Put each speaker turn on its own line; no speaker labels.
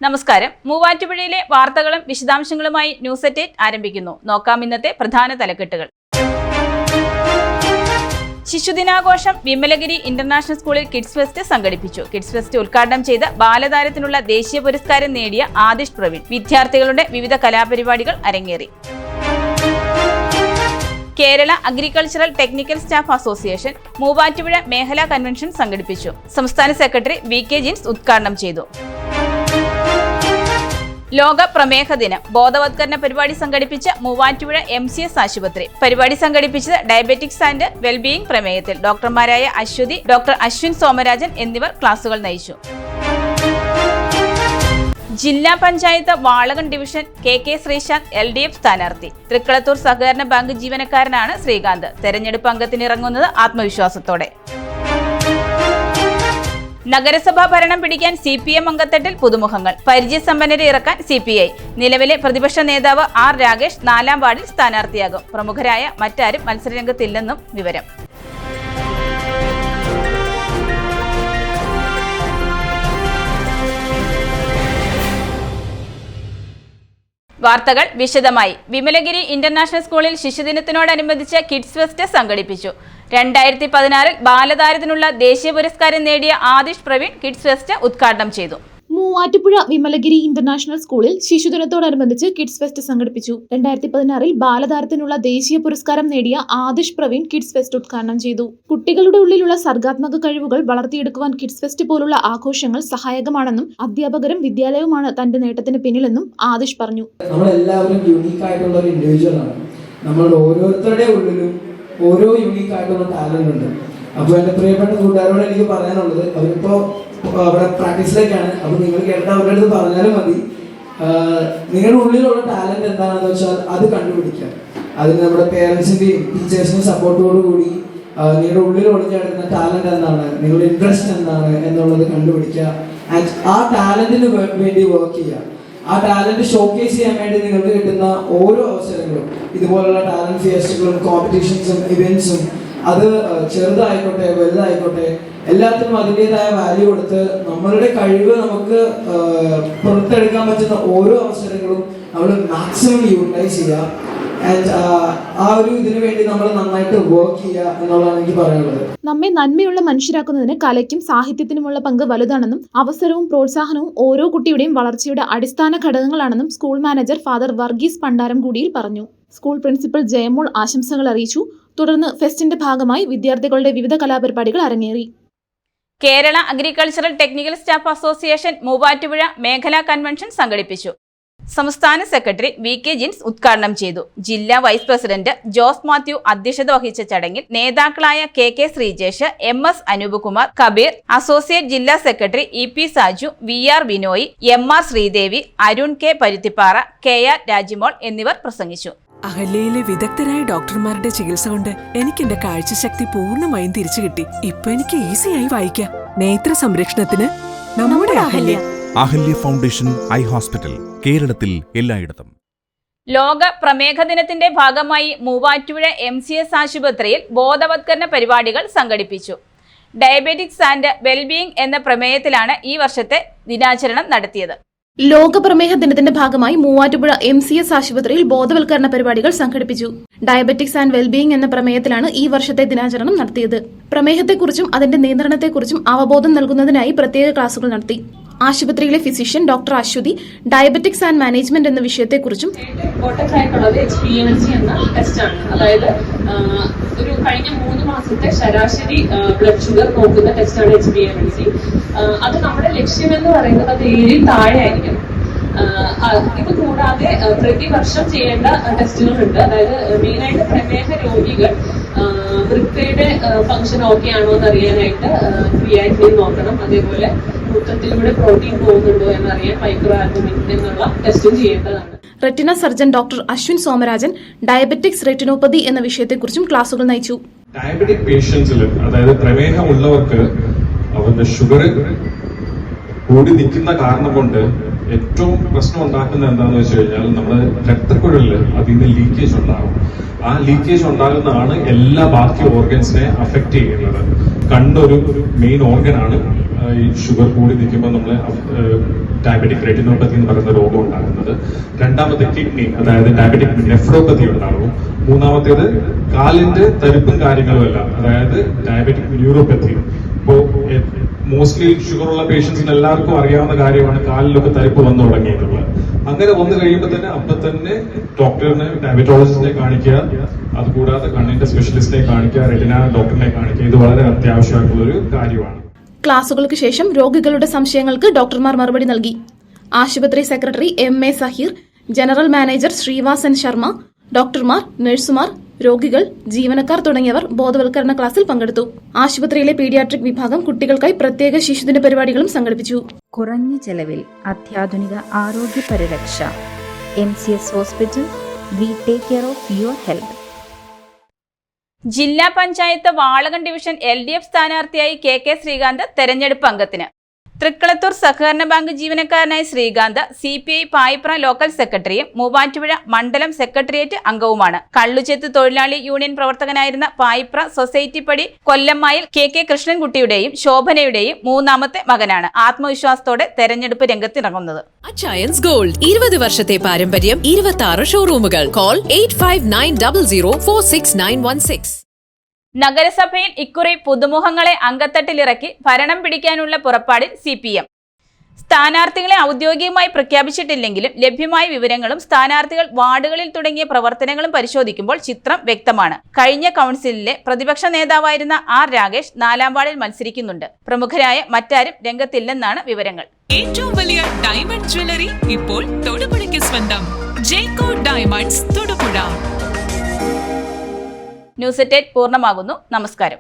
നമസ്കാരം. മൂവാറ്റുപുഴയിലെ വാർത്തകളും വിശദാംശങ്ങളുമായി ന്യൂസ് അറ്റ് 8 ആരംഭിക്കുന്നു. നോക്കാം ഇന്നത്തെ പ്രധാന തലക്കെട്ടുകൾ. ശിശുദിനാഘോഷം വിമലഗിരി ഇന്റർനാഷണൽ സ്കൂളിൽ കിഡ്സ് ഫെസ്റ്റ് സംഘടിപ്പിച്ചു. കിഡ്സ് ഫെസ്റ്റ് ഉദ്ഘാടനം ചെയ്ത് ബാലതാരത്തിനുള്ള ദേശീയ പുരസ്കാരം നേടിയ ആദിഷ് പ്രവീൺ. വിദ്യാർത്ഥികളുടെ വിവിധ കലാപരിപാടികൾ അരങ്ങേറി. Kerala agricultural technical staff association Muvattupuzha മേഖലാ കൺവെൻഷൻ സംഘടിപ്പിച്ചു. സംസ്ഥാന സെക്രട്ടറി VK ജിൻസ് ഉദ്ഘാടനം ചെയ്തു. ലോക പ്രമേഹ ദിനം ബോധവത്കരണ പരിപാടി സംഘടിപ്പിച്ച മൂവാറ്റുപുഴ MCS ആശുപത്രി. പരിപാടി സംഘടിപ്പിച്ചത് ഡയബറ്റിക്സ് ആൻഡ് വെൽബീയിങ് പ്രമേയത്തിൽ ഡോക്ടർമാരായ അശ്വതി, ഡോക്ടർ അശ്വിൻ സോമരാജൻ എന്നിവർ ക്ലാസുകൾ നയിച്ചു. ജില്ലാ പഞ്ചായത്ത് വാളകൻ ഡിവിഷൻ KK ശ്രീശാന്ത് LDF സ്ഥാനാർത്ഥി. തൃക്കളത്തൂർ സഹകരണ ബാങ്ക് ജീവനക്കാരനാണ് ശ്രീകാന്ത്. തെരഞ്ഞെടുപ്പ് അംഗത്തിനിറങ്ങുന്നത് ആത്മവിശ്വാസത്തോടെ. നഗരസഭാ ഭരണം പിടിക്കാൻ CPM അംഗത്തട്ടിൽ പുതുമുഖങ്ങൾ. പരിചയസമ്പന്നരെ ഇറക്കാൻ CPI. നിലവിലെ പ്രതിപക്ഷ നേതാവ് R രാകേഷ് 4ാം വാർഡിൽ സ്ഥാനാർത്ഥിയാകും. പ്രമുഖരായ മറ്റാരും മത്സരരംഗത്തില്ലെന്നും വിവരം. വാർത്തകൾ വിശദമായി. വിമലഗിരി ഇന്റർനാഷണൽ സ്കൂളിൽ ശിശുദിനത്തിനോടനുബന്ധിച്ച് കിഡ്സ് ഫെസ്റ്റ് സംഘടിപ്പിച്ചു. 2016 ബാലതാരത്തിനുള്ള ദേശീയ പുരസ്കാരം നേടിയ ആദിഷ് പ്രവീൺ കിഡ്സ് ഫെസ്റ്റ് ഉദ്ഘാടനം ചെയ്തു.
മൂവാറ്റുപുഴ വിമലഗിരി ഇന്റർനാഷണൽ സ്കൂളിൽ ശിശുദിനത്തോടനുബന്ധിച്ച് കിഡ്സ് ഫെസ്റ്റ് സംഘടിപ്പിച്ചു. 2016 ബാലതാരത്തിനുള്ള ദേശീയ പുരസ്കാരം നേടിയ ആദിഷ് പ്രവീൺ കിഡ്സ് ഫെസ്റ്റ് ഉദ്ഘാടനം ചെയ്തു. കുട്ടികളുടെ ഉള്ളിലുള്ള സർഗാത്മക കഴിവുകൾ വളർത്തിയെടുക്കുവാൻ കിഡ്സ് ഫെസ്റ്റ് പോലുള്ള ആഘോഷങ്ങൾ സഹായകമാണെന്നും അധ്യാപകരും വിദ്യാലയവുമാണ് തന്റെ നേട്ടത്തിന് പിന്നിലെന്നും ആദിഷ് പറഞ്ഞു.
നമ്മളെല്ലാവരും യൂണീക്ക് ആയിട്ടുള്ള ഒരു ഇൻഡിവിജ്വൽ ആണ്. നമ്മൾ ഓരോരുത്തരുടെ ഉള്ളിലും ഓരോ യൂണീക്ക് ആയിട്ടുള്ള ടാലന്റ് ഉണ്ട്. അപ്പോൾ എന്റെ പ്രിയപ്പെട്ട കൂട്ടുകാരോട് എനിക്ക് പറയാനുള്ളത്, അവരിപ്പോ അവിടെ പ്രാക്ടീസിലേക്കാണ്. അപ്പോൾ നിങ്ങൾ കേട്ട അവരുടെ അടുത്ത് പറഞ്ഞാലും മതി. നിങ്ങളുടെ ഉള്ളിലുള്ള ടാലന്റ് എന്താണെന്ന് വെച്ചാൽ അത് കണ്ടുപിടിക്കുക. അതിന് നമ്മുടെ പേരൻസിന്റെയും ടീച്ചേഴ്സിന്റെയും സപ്പോർട്ടോടു കൂടി നിങ്ങളുടെ ഉള്ളിൽ ഒളിഞ്ഞെടുക്കുന്ന ടാലന്റ് എന്താണ്, നിങ്ങളുടെ ഇൻട്രസ്റ്റ് എന്താണ് എന്നുള്ളത് കണ്ടുപിടിക്കുക. ആൻഡ് ആ ടാലന്റിന് വേണ്ടി വർക്ക് ചെയ്യുക. ആ ടാലന്റ് ഷോക്കേസ് ചെയ്യാൻ വേണ്ടി നിങ്ങൾക്ക് കിട്ടുന്ന ഓരോ അവസരങ്ങളും, ഇതുപോലുള്ള ടാലന്റ് ഫെസ്റ്റുകളും കോമ്പറ്റീഷൻസും ഇവന്റ്സും, അത് ചെറുതായിക്കോട്ടെ വലുതായിക്കോട്ടെ, എല്ലാത്തിനും അതിൻ്റെതായ വാല്യൂ കൊടുത്ത് നമ്മളുടെ കഴിവ് നമുക്ക് പുറത്തെടുക്കാൻ പറ്റുന്ന ഓരോ അവസരങ്ങളും നമ്മൾ മാക്സിമം യൂട്ടിലൈസ് ചെയ്യുക. ആൻഡ് ആ ഒരു ഇതിനു വേണ്ടി നമ്മൾ നന്നായിട്ട് വർക്ക് ചെയ്യുക എന്നുള്ളതാണ് എനിക്ക് പറയാനുള്ളത്.
നമ്മെ നന്മയുള്ള മനുഷ്യരാക്കുന്നതിന് കലയ്ക്കും സാഹിത്യത്തിനുമുള്ള പങ്ക് വലുതാണെന്നും അവസരവും പ്രോത്സാഹനവും ഓരോ കുട്ടിയുടെയും വളർച്ചയുടെ അടിസ്ഥാന ഘടകങ്ങളാണെന്നും സ്കൂൾ മാനേജർ ഫാദർ വർഗീസ് പണ്ടാരംകൂടിയിൽ പറഞ്ഞു. സ്കൂൾ പ്രിൻസിപ്പൽ ജയമോൾ ആശംസകൾ അറിയിച്ചു. തുടർന്ന് ഫെസ്റ്റിന്റെ ഭാഗമായി വിദ്യാർത്ഥികളുടെ വിവിധ കലാപരിപാടികൾ അരങ്ങേറി.
Kerala agricultural technical staff association Muvattupuzha മേഖലാ കൺവെൻഷൻ സംഘടിപ്പിച്ചു. സംസ്ഥാന സെക്രട്ടറി VK ജിൻസ് ഉദ്ഘാടനം ചെയ്തു. ജില്ലാ വൈസ് പ്രസിഡന്റ് ജോസ് മാത്യു അധ്യക്ഷത വഹിച്ച ചടങ്ങിൽ നേതാക്കളായ KK Sreejesh, MS Anoopakumar, Kabeer, associate ജില്ലാ secretary EP Saju, VR Binoy, MR Sreedevi, Arun K Paruthippara, KR Rajimol എന്നിവർ പ്രസംഗിച്ചു.
അഹല്യയിലെ വിദഗ്ധരായ ഡോക്ടർമാരുടെ ചികിത്സ കൊണ്ട് എനിക്ക് എന്റെ കാഴ്ചശക്തി പൂർണ്ണമായും തിരിച്ചു കിട്ടി. ഇപ്പൊ എനിക്ക് ഈസിയായി വായിക്കാം. നേത്ര സംരക്ഷണത്തിന് നമ്മുടെ Ahalya.
Ahalya foundation eye hospital, കേരളത്തിൽ എല്ലായിടത്തും.
ലോക പ്രമേഹ ദിനത്തിന്റെ ഭാഗമായി മൂവാറ്റുപുഴ MCS ആശുപത്രിയിൽ ബോധവത്കരണ പരിപാടികൾ സംഘടിപ്പിച്ചു. ഡയബറ്റിക്സ് ആൻഡ് വെൽബീയിങ് എന്ന പ്രമേയത്തിലാണ് ഈ വർഷത്തെ ദിനാചരണം നടത്തിയത്.
ലോക പ്രമേഹ ദിനത്തിന്റെ ഭാഗമായി മൂവാറ്റുപുഴ MCS ആശുപത്രിയിൽ ബോധവൽക്കരണ പരിപാടികൾ സംഘടിപ്പിച്ചു. ഡയബറ്റിക്സ് ആൻഡ് വെൽബീയിങ് എന്ന പ്രമേയത്തിലാണ് ഈ വർഷത്തെ ദിനാചരണം നടത്തിയത്. പ്രമേഹത്തെക്കുറിച്ചും അതിന്റെ നിയന്ത്രണത്തെക്കുറിച്ചും അവബോധം നൽകുന്നതിനായി പ്രത്യേക ക്ലാസുകൾ നടത്തി. ആശുപത്രിയിലെ physician doctor Ashwathi diabetics and management എന്ന വിഷയത്തെക്കുറിച്ചും
HbA1c എന്ന ടെസ്റ്റാണ്. അതായത് ഒരു കഴിഞ്ഞ 3 മാസത്തെ ശരാശരി ബ്ലഡ് ഷുഗർ നോക്കുന്ന ടെസ്റ്റാണ് HbA1c. അത് നമ്മുടെ ലക്ഷ്യമെന്ന് പറയുന്നത് അത് 7ൽ താഴെ ആയിരിക്കണം. ഇത് കൂടാതെ പ്രതിവർഷം ചെയ്യേണ്ട ടെസ്റ്റുകളുണ്ട്. അതായത് മെയിനായിട്ട് പ്രമേഹ രോഗികൾ വൃക്കയുടെ ഫംഗ്ഷൻ ഓക്കെ ആണോ എന്ന് അറിയാനായിട്ട് ക്രിയാറ്റിനിൻ നോക്കണം. അതേപോലെ മൂത്രത്തിലൂടെ പ്രോട്ടീൻ പോകുന്നുണ്ടോ എന്നറിയാൻ മൈക്രോ ആൽബുമിൻ എന്നുള്ള ടെസ്റ്റും ചെയ്യേണ്ടതാണ്.
Retina surgeon doctor Ashwin Somarajan diabetics retinopathy എന്ന വിഷയത്തെക്കുറിച്ചും ക്ലാസുകൾ നയിച്ചു.
ഡയബറ്റിക് പേഷ്യൻസിൽ, അതായത് പ്രമേഹമുള്ളവർക്ക് അവരുടെ ഷുഗർ കൂടി നിൽക്കുന്ന കാരണം കൊണ്ട് ഏറ്റവും പ്രശ്നം ഉണ്ടാക്കുന്നത് എന്താണെന്ന് വെച്ച് കഴിഞ്ഞാൽ നമ്മുടെ രക്തക്കുഴലിൽ അതിൽ നിന്ന് ലീക്കേജ് ഉണ്ടാകും. ആ ലീക്കേജ് ഉണ്ടാകുന്നതാണ് എല്ലാ ബാക്കി ഓർഗൻസിനെ അഫക്റ്റ് ചെയ്യുന്നത്. കണ്ണൊരു മെയിൻ ഓർഗനാണ് ഈ ഷുഗർ കൂടി നിൽക്കുമ്പോൾ നമ്മൾ ഡയബറ്റിക് റെറ്റിനോപ്പതി എന്ന് പറയുന്ന രോഗം ഉണ്ടാകുന്നത്. രണ്ടാമത്തെ കിഡ്നി, അതായത് ഡയബറ്റിക് നെഫ്രോപ്പതി ഉണ്ടാകും. മൂന്നാമത്തേത് കാലിന്റെ തരിപ്പും കാര്യങ്ങളുമല്ല, അതായത് ഡയബറ്റിക് ന്യൂറോപ്പതി. ഇപ്പോ മോസ്റ്റ്ലി ഷുഗർ ഉള്ള പേഷ്യൻസിന് എല്ലാവർക്കും അറിയാവുന്ന കാര്യമാണ് കാലിലൊക്കെ തരിപ്പ് വന്നു തുടങ്ങിയിട്ടുള്ളത്. അങ്ങനെ വന്നു കഴിയുമ്പോൾ തന്നെ അപ്പം തന്നെ ഡോക്ടറിനെ, ഡയബറ്റോളജിസ്റ്റിനെ കാണിക്കുക, അതുകൂടാതെ കണ്ണിന്റെ സ്പെഷ്യലിസ്റ്റിനെ കാണിക്കുക, റെറ്റിന ഡോക്ടറിനെ കാണിക്കുക. ഇത് വളരെ അത്യാവശ്യമായിട്ടുള്ള ഒരു കാര്യമാണ്.
ക്ലാസുകൾക്ക് ശേഷം രോഗികളുടെ സംശയങ്ങൾക്ക് ഡോക്ടർമാർ മറുപടി നൽകി. ആശുപത്രി secretary MA Saheer, general manager Sreevasan Sharma, ഡോക്ടർമാർ, നഴ്സുമാർ, രോഗികൾ, ജീവനക്കാർ തുടങ്ങിയവർ ബോധവൽക്കരണ ക്ലാസ്സിൽ പങ്കെടുത്തു. ആശുപത്രിയിലെ പീഡിയാട്രിക് വിഭാഗം കുട്ടികൾക്കായി പ്രത്യേക ശിശുദിന പരിപാടികളും സംഘടിപ്പിച്ചു.
കുറഞ്ഞ ചെലവിൽ അത്യാധുനിക ആരോഗ്യ പരിരക്ഷ. MCS hospital, we take care of your health.
ജില്ലാ പഞ്ചായത്ത് വാളകം ഡിവിഷൻ LDF സ്ഥാനാർത്ഥിയായി KK ശ്രീകാന്ത് തെരഞ്ഞെടുപ്പ് അംഗത്തിന്. തൃക്കളത്തൂർ സഹകരണ ബാങ്ക് ജീവനക്കാരനായ ശ്രീകാന്ത് CPI പായിപ്ര ലോക്കൽ സെക്രട്ടറിയും മൂവാറ്റുപുഴ മണ്ഡലം സെക്രട്ടേറിയറ്റ് അംഗവുമാണ്. കള്ളുചെത്ത് തൊഴിലാളി യൂണിയൻ പ്രവർത്തകനായിരുന്ന പായിപ്ര സൊസൈറ്റി പടി കൊല്ലമായിൽ KK കൃഷ്ണൻകുട്ടിയുടെയും ശോഭനയുടെയും മൂന്നാമത്തെ മകനാണ് ആത്മവിശ്വാസത്തോടെ തെരഞ്ഞെടുപ്പ് രംഗത്തിറങ്ങുന്നത്.
അച്ചയൻസ് ഗോൾഡ് 20 വർഷത്തെ പാരമ്പര്യം, 26 ഷോറൂമുകൾ. കോൾ 8590046916.
നഗരസഭയിൽ ഇക്കുറി പുതുമുഖങ്ങളെ അങ്കത്തട്ടിലിറക്കി ഭരണം പിടിക്കാനുള്ള പുറപ്പാടിൽ CPM. സ്ഥാനാർത്ഥികളെ ഔദ്യോഗികമായി പ്രഖ്യാപിച്ചിട്ടില്ലെങ്കിലും ലഭ്യമായ വിവരങ്ങളും സ്ഥാനാർത്ഥികൾ വാർഡുകളിൽ തുടങ്ങിയ പ്രവർത്തനങ്ങളും പരിശോധിക്കുമ്പോൾ ചിത്രം വ്യക്തമാണ്. കഴിഞ്ഞ കൗൺസിലിലെ പ്രതിപക്ഷ നേതാവായിരുന്ന R രാകേഷ് 4ാം വാർഡിൽ മത്സരിക്കുന്നുണ്ട്. പ്രമുഖരായ മറ്റാരും രംഗത്തില്ലെന്നാണ് വിവരങ്ങൾ.
ഏറ്റവും വലിയ ഡയമണ്ട് ജ്വല്ലറി ഇപ്പോൾ തൊടുപുഴയ്ക്ക് സ്വന്തം. ജേക്കോ ഡയമണ്ട്സ് തൊടുപുഴ.
ന്യൂസ് 8 പൂർണ്ണമാകുന്നു. നമസ്കാരം.